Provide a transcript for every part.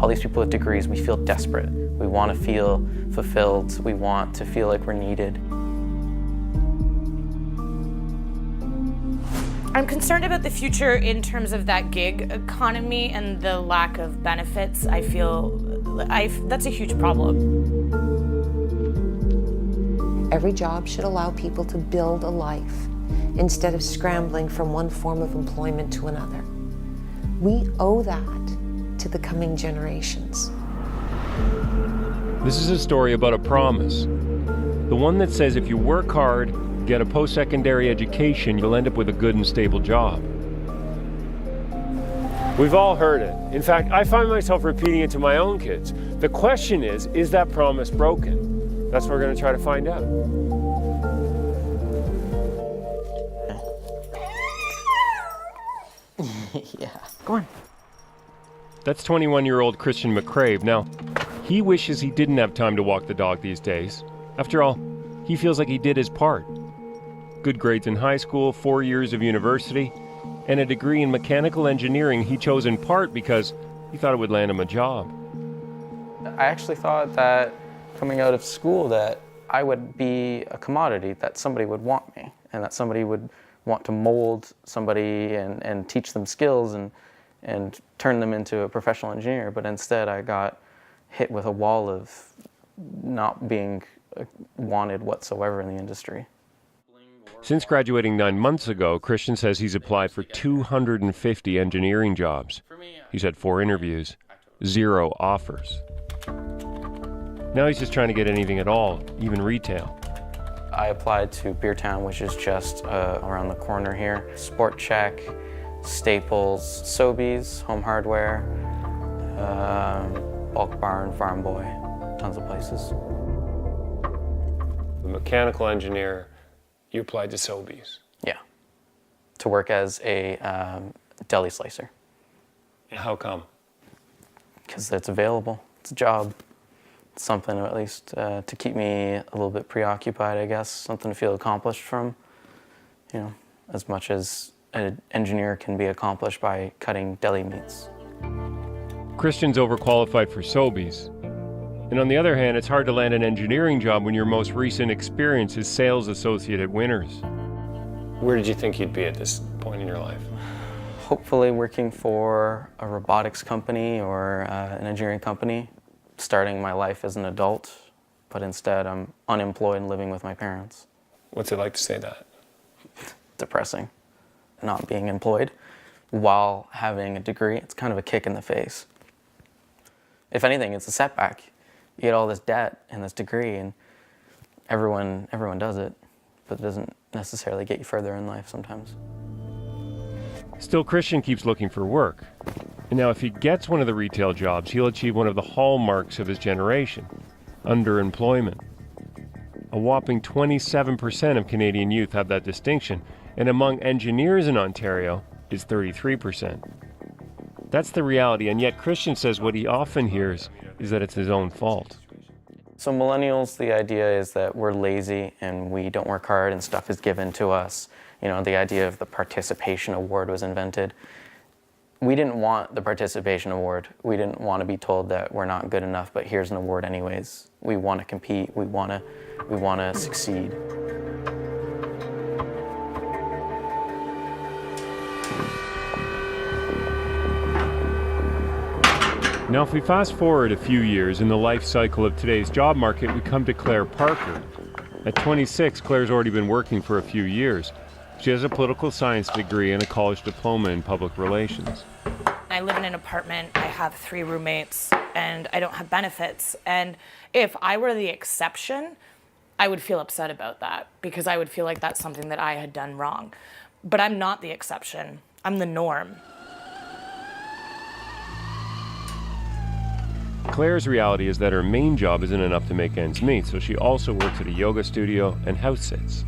all these people with degrees, we feel desperate. We want to feel fulfilled. We want to feel like we're needed. I'm concerned about the future in terms of that gig economy and the lack of benefits. I feel that's a huge problem. Every job should allow people to build a life instead of scrambling from one form of employment to another. We owe that to the coming generations. This is a story about a promise. The one that says if you work hard, get a post-secondary education, you'll end up with a good and stable job. We've all heard it. In fact, I find myself repeating it to my own kids. The question is that promise broken? That's what we're going to try to find out. Yeah, go on. That's 21-year-old Christian McCrave. Now, he wishes he didn't have time to walk the dog these days. After all, he feels like he did his part. Good grades in high school, 4 years of university, and a degree in mechanical engineering he chose in part because he thought it would land him a job. I actually thought that coming out of school that I would be a commodity, that somebody would want me, and that somebody would want to mold somebody and teach them skills and turn them into a professional engineer. But instead I got hit with a wall of not being wanted whatsoever in the industry. Since graduating 9 months ago, Christian says he's applied for 250 engineering jobs. He's had 4 interviews, 0 offers. Now he's just trying to get anything at all, even retail. I applied to Beertown, which is just around the corner here. Sport Check, Staples, Sobeys, Home Hardware, Bulk Barn, Farm Boy, tons of places. The mechanical engineer, you applied to Sobeys. Yeah, to work as a deli slicer. How come? Because it's available. It's a job. It's something at least to keep me a little bit preoccupied, I guess. Something to feel accomplished from. You know, as much as an engineer can be accomplished by cutting deli meats. Christian's overqualified for Sobeys. And on the other hand, it's hard to land an engineering job when your most recent experience is sales associate at Winners. Where did you think you'd be at this point in your life? Hopefully working for a robotics company or an engineering company, starting my life as an adult, but instead I'm unemployed and living with my parents. What's it like to say that? Depressing. Not being employed while having a degree, it's kind of a kick in the face. If anything, it's a setback. You get all this debt and this degree, and everyone does it, but it doesn't necessarily get you further in life sometimes. Still, Christian keeps looking for work. And now if he gets one of the retail jobs, he'll achieve one of the hallmarks of his generation, underemployment. A whopping 27% of Canadian youth have that distinction, and among engineers in Ontario, it's 33%. That's the reality, and yet Christian says what he often hears is that it's his own fault. So millennials, the idea is that we're lazy and we don't work hard and stuff is given to us. You know, the idea of the participation award was invented. We didn't want the participation award. We didn't want to be told that we're not good enough, but here's an award anyways. We want to compete. We want to succeed. Now, if we fast forward a few years in the life cycle of today's job market, we come to Claire Parker. At 26, Claire's already been working for a few years. She has a political science degree and a college diploma in public relations. I live in an apartment, I have 3 roommates, and I don't have benefits. And if I were the exception, I would feel upset about that because I would feel like that's something that I had done wrong. But I'm not the exception, I'm the norm. Claire's reality is that her main job isn't enough to make ends meet, so she also works at a yoga studio and house sits.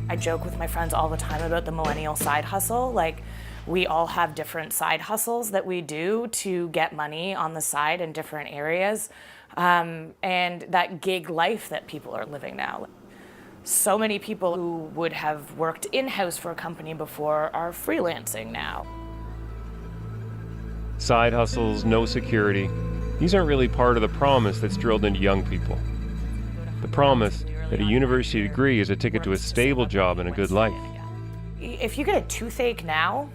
I joke with my friends all the time about the millennial side hustle. Like, we all have different side hustles that we do to get money on the side in different areas. And that gig life that people are living now. So many people who would have worked in-house for a company before are freelancing now. Side hustles, no security, These aren't really part of the promise that's drilled into young people. The promise that a university degree is a ticket to a stable job and a good life. If you get a toothache now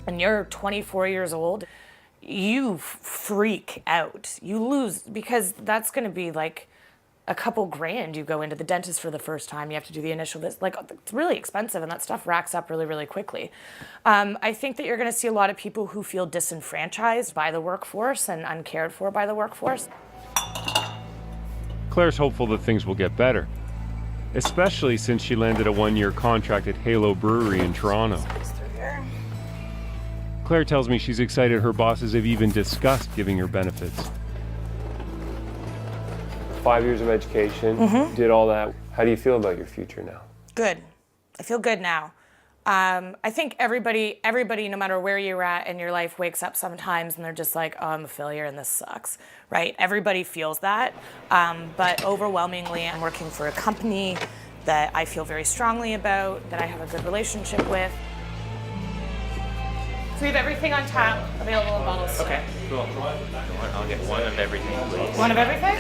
and you're 24 years old, you freak out. You lose, because that's going to be like a couple grand. You go into the dentist for the first time, you have to do the initial visit. Like, it's really expensive, and that stuff racks up really, really quickly. I think that you're going to see a lot of people who feel disenfranchised by the workforce and uncared for by the workforce. Claire's hopeful that things will get better, especially since she landed a one-year contract at Halo Brewery in Toronto. Claire tells me she's excited her bosses have even discussed giving her benefits. 5 years of education, did all that. How do you feel about your future now? Good. I feel good now. I think everybody, no matter where you're at in your life, wakes up sometimes and they're just like, oh, I'm a failure and this sucks, right? Everybody feels that. But overwhelmingly, I'm working for a company that I feel very strongly about, that I have a good relationship with. So we have everything on tap, available in bottles. Okay, cool. I'll get one of everything, please. One of everything?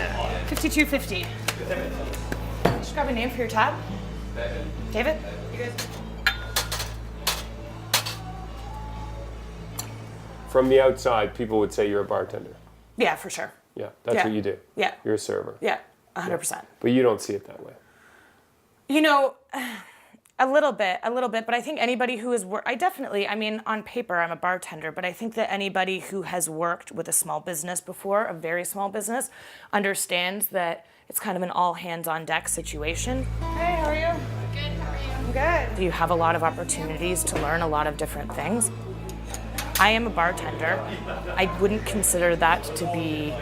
$52.50. Just grab a name for your tab. David? You guys? From the outside, people would say you're a bartender. Yeah, for sure. Yeah, that's Yeah. what you do. Yeah. You're a server. Yeah, 100%. But you don't see it that way. You know, a little bit, but I think anybody who has worked, I mean, on paper, I'm a bartender, but I think that anybody who has worked with a small business before, a very small business, understands that it's kind of an all hands on deck situation. Hey, how are you? Good, how are you? I'm good. You have a lot of opportunities to learn a lot of different things. I am a bartender. I wouldn't consider that to be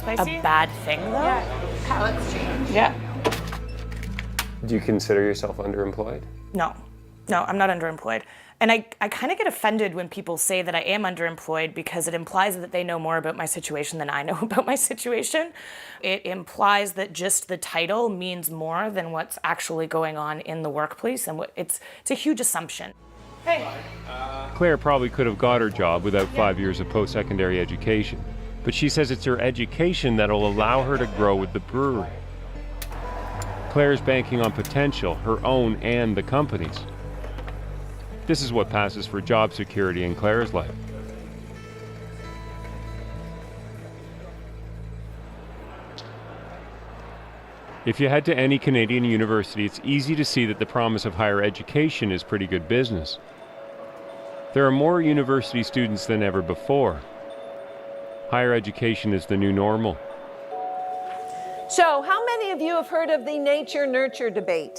a bad thing, though. Yeah, palates change. Yeah. Do you consider yourself underemployed? No, I'm not underemployed. And I kind of get offended when people say that I am underemployed, because it implies that they know more about my situation than I know about my situation. It implies that just the title means more than what's actually going on in the workplace, and it's a huge assumption. Hey. Claire probably could have got her job without 5 years of post-secondary education, but she says it's her education that'll allow her to grow with the brewery. Claire's banking on potential, her own and the company's. This is what passes for job security in Claire's life. If you head to any Canadian university, it's easy to see that the promise of higher education is pretty good business. There are more university students than ever before. Higher education is the new normal. So, how many of you have heard of the nature-nurture debate?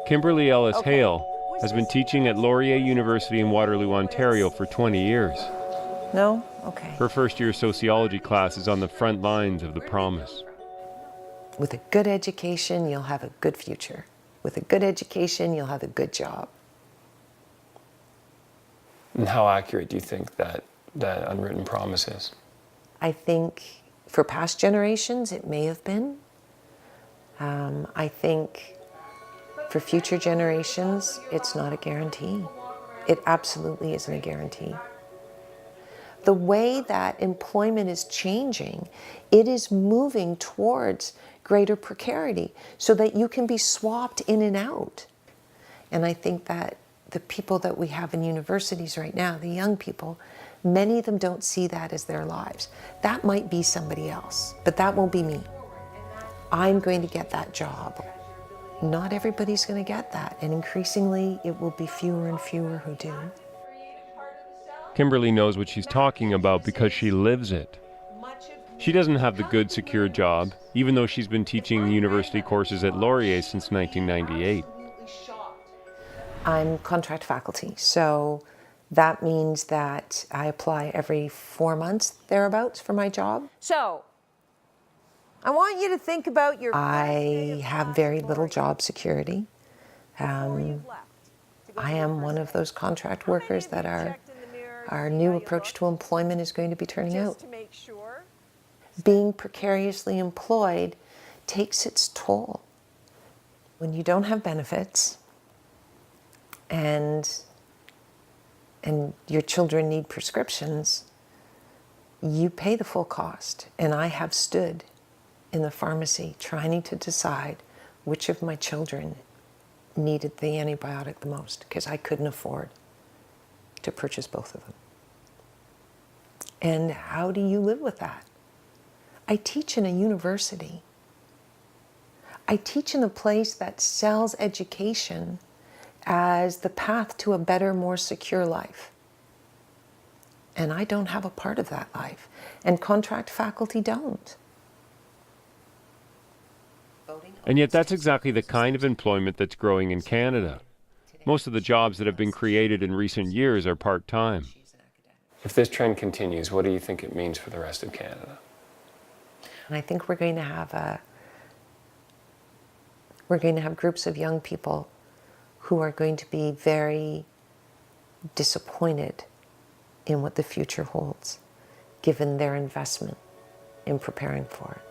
Kimberly Ellis Hale has been teaching at Laurier University in Waterloo, Ontario for 20 years. No? Okay. Her first-year sociology class is on the front lines of the promise. With a good education, you'll have a good future. With a good education, you'll have a good job. And how accurate do you think that unwritten promise is? I think for past generations, it may have been. I think for future generations, it's not a guarantee. It absolutely isn't a guarantee. The way that employment is changing, it is moving towards greater precarity so that you can be swapped in and out. And I think that the people that we have in universities right now, the young people, many of them don't see that as their lives. That might be somebody else, but that won't be me. I'm going to get that job. Not everybody's going to get that, and increasingly it will be fewer and fewer who do. Kimberly knows what she's talking about because she lives it. She doesn't have the good, secure job, even though she's been teaching university courses at Laurier since 1998. I'm contract faculty, so that means that I apply every 4 months, thereabouts, for my job. So, I want you to think about your... I have very little job security. I am one of those contract workers that our new approach to employment is going to be turning out. Being precariously employed takes its toll. When you don't have benefits and your children need prescriptions, you pay the full cost. And I have stood in the pharmacy trying to decide which of my children needed the antibiotic the most, because I couldn't afford to purchase both of them. And how do you live with that? I teach in a university. I teach in a place that sells education as the path to a better, more secure life. And I don't have a part of that life. And contract faculty don't. And yet that's exactly the kind of employment that's growing in Canada. Most of the jobs that have been created in recent years are part-time. If this trend continues, what do you think it means for the rest of Canada? And I think we're going to have groups of young people who are going to be very disappointed in what the future holds, given their investment in preparing for it.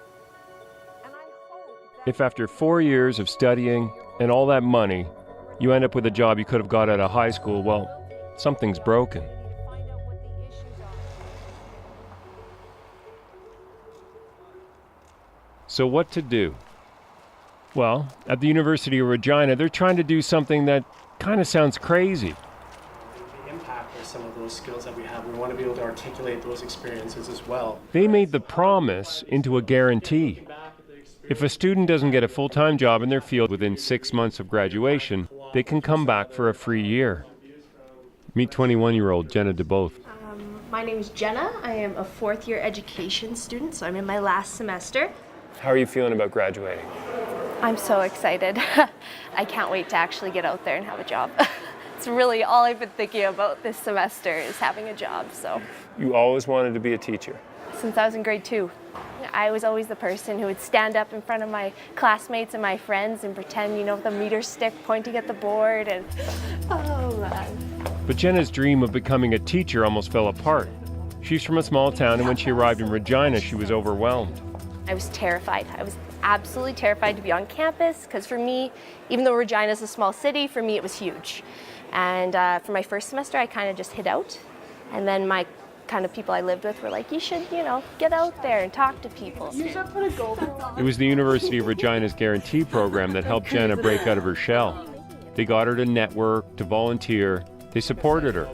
If after 4 years of studying and all that money, you end up with a job you could have got out of high school, well, something's broken. So what to do? Well, at the University of Regina, they're trying to do something that kind of sounds crazy. The impact of some of those skills that we have, we want to be able to articulate those experiences as well. They made the promise into a guarantee. If a student doesn't get a full-time job in their field within 6 months of graduation, they can come back for a free year. Meet 21-year-old Jenna DeBoth. My name is Jenna. I am a fourth-year education student, so I'm in my last semester. How are you feeling about graduating? I'm so excited. I can't wait to actually get out there and have a job. It's really all I've been thinking about this semester is having a job. So You always wanted to be a teacher. since I was in grade 2, I was always the person who would stand up in front of my classmates and my friends and pretend, with the meter stick pointing at the board and, oh man. But Jenna's dream of becoming a teacher almost fell apart. She's from a small town, and when she arrived in Regina, she was overwhelmed. I was terrified. I was absolutely terrified to be on campus because for me, even though Regina is a small city, for me it was huge. And for my first semester, I kind of just hid out. And then my kind of people I lived with were like, you should, get out there and talk to people. It was the University of Regina's Guarantee program that helped Jenna break out of her shell. They got her to network, to volunteer. They supported her.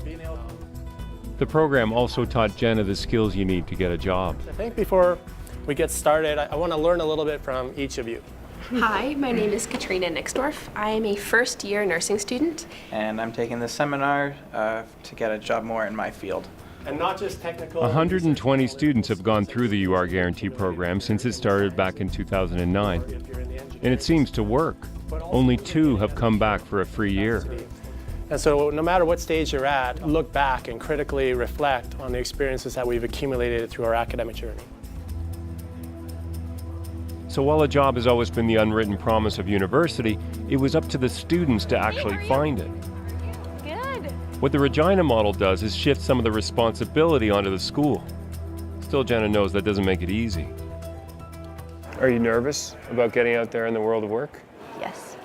The program also taught Jenna the skills you need to get a job. I think before we get started, I want to learn a little bit from each of you. Hi, my name is Katrina Nixdorf. I am a first-year nursing student. And I'm taking this seminar to get a job more in my field. And not just technical. 120 students have gone through the UR Guarantee program since it started back in 2009. And it seems to work. Only 2 have come back for a free year. And so no matter what stage you're at, look back and critically reflect on the experiences that we've accumulated through our academic journey. So while a job has always been the unwritten promise of university, it was up to the students to actually find it. Good. What the Regina model does is shift some of the responsibility onto the school. Still, Jenna knows that doesn't make it easy. Are you nervous about getting out there in the world of work? Yes.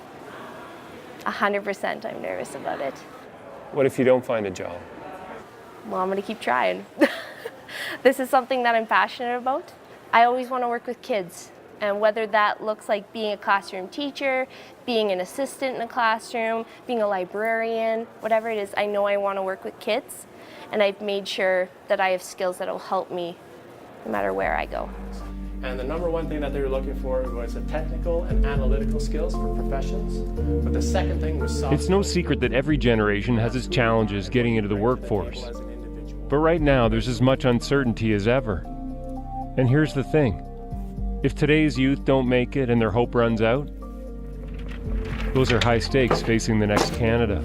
100% I'm nervous about it. What if you don't find a job? Well, I'm going to keep trying. This is something that I'm passionate about. I always want to work with kids. And whether that looks like being a classroom teacher, being an assistant in a classroom, being a librarian, whatever it is, I know I want to work with kids. And I've made sure that I have skills that will help me no matter where I go. And the number one thing that they were looking for was the technical and analytical skills for professions. But the second thing was soft. It's no secret that every generation has its challenges getting into the workforce. But right now, there's as much uncertainty as ever. And here's the thing. If today's youth don't make it and their hope runs out, those are high stakes facing the next Canada.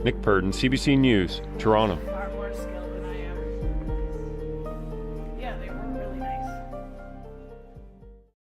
Nick Purdon, CBC News, Toronto.